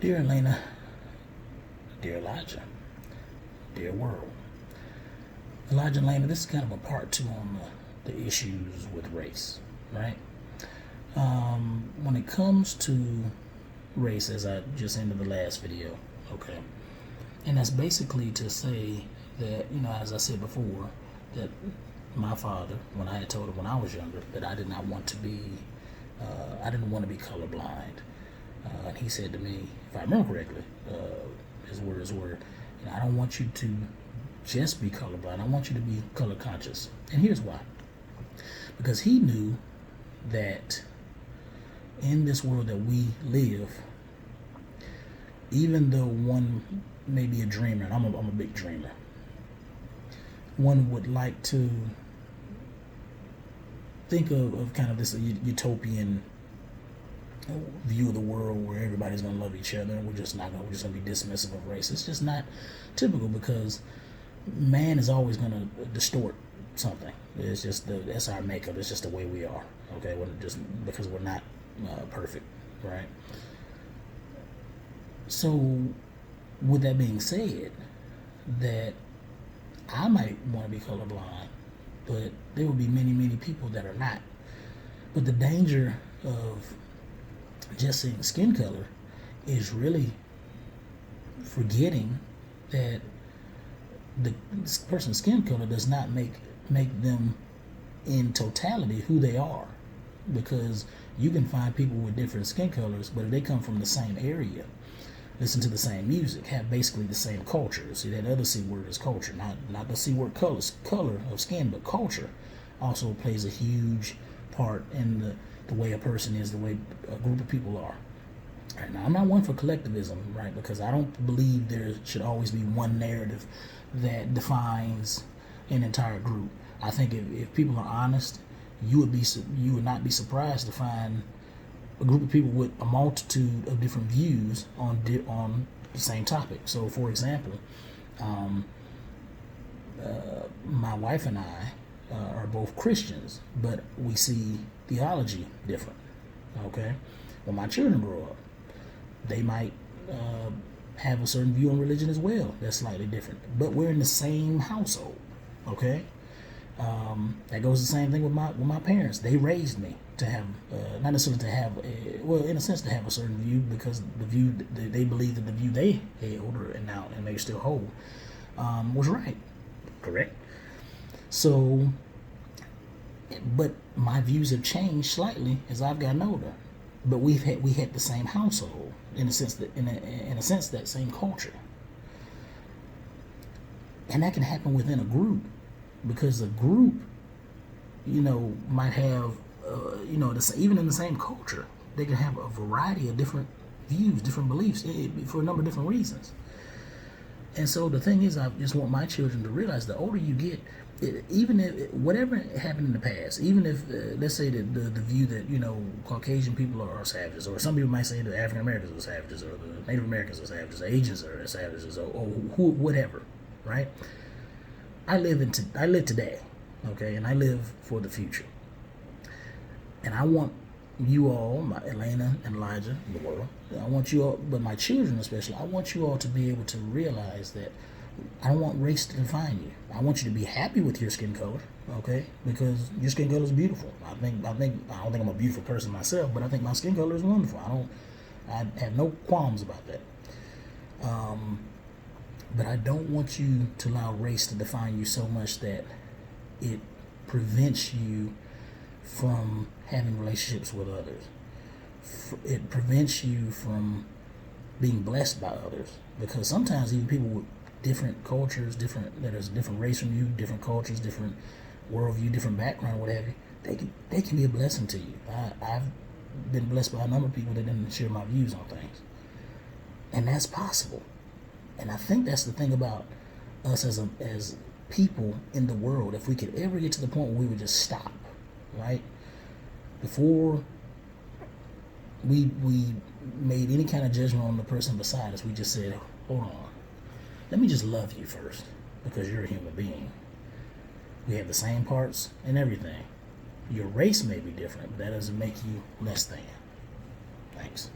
Dear Elaina, dear Elijah, dear world. Elijah and Elaina, this is kind of a part two on the issues with race, right? When it comes to race, as I just ended the last video, okay, and that's basically to say that, as I said before, that my father, when I had told him when I was younger that I did not want to be, I didn't want to be colorblind, and he said to me, if I remember correctly, his words were, I don't want you to just be colorblind, I want you to be color conscious. And here's why. Because he knew that in this world that we live, even though one may be a dreamer, and I'm a big dreamer, one would like to think of kind of this utopian view of the world where everybody's going to love each other and we're just going to be dismissive of race. It's just not typical, because man is always going to distort something. It's just that's our makeup. It's just the way we are. Okay, just because we're not perfect, right? So, with that being said, that I might want to be colorblind, but there will be many people that are not. But the danger of just seeing skin color is really forgetting that the person's skin color does not make them in totality who they are, because you can find people with different skin colors, but if they come from the same area, listen to the same music, have basically the same culture. See, that other C word is culture, not the C word color of skin, but culture also plays a huge part in the way a person is, the way a group of people are. Right, now, I'm not one for collectivism, right? Because I don't believe there should always be one narrative that defines an entire group. I think if people are honest, you would not be surprised to find a group of people with a multitude of different views on the same topic. So, for example, my wife and I are both Christians, but we see theology different. Okay, when my children grow up, they might have a certain view on religion as well that's slightly different, but we're in the same household. Okay, that goes the same thing with my parents. They raised me to have not necessarily to have in a sense to have a certain view, because the view they believe that the view they held and they still hold was right, correct. So, but my views have changed slightly as I've gotten older. But we had the same household in a sense that same culture, and that can happen within a group, because a group, might have, even in the same culture, they can have a variety of different views, different beliefs for a number of different reasons. And so the thing is, I just want my children to realize the older you get, even if whatever happened in the past, even if let's say that the view that Caucasian people are savages, or some people might say that African Americans are savages, or the Native Americans are savages, or Asians are savages, or whatever, right? I live today, okay, and I live for the future, and I want you all, my Elaina and Elijah, the world, I want you all, but my children especially, I want you all to be able to realize that I don't want race to define you. I want you to be happy with your skin color, okay? Because your skin color is beautiful. I don't think I'm a beautiful person myself, but I think my skin color is wonderful. I have no qualms about that. But I don't want you to allow race to define you so much that it prevents you from having relationships with others. It prevents you from being blessed by others, because sometimes even people with different cultures, there's a different race from you, different cultures, different worldview, different background, what have you, they can be a blessing to you. I've been blessed by a number of people that didn't share my views on things, and that's possible. And I think that's the thing about us as people in the world. If we could ever get to the point where we would just stop, right, before we made any kind of judgment on the person beside us, we just said, hold on, let me just love you first, because you're a human being. We have the same parts and everything. Your race may be different, but that doesn't make you less than. Thanks.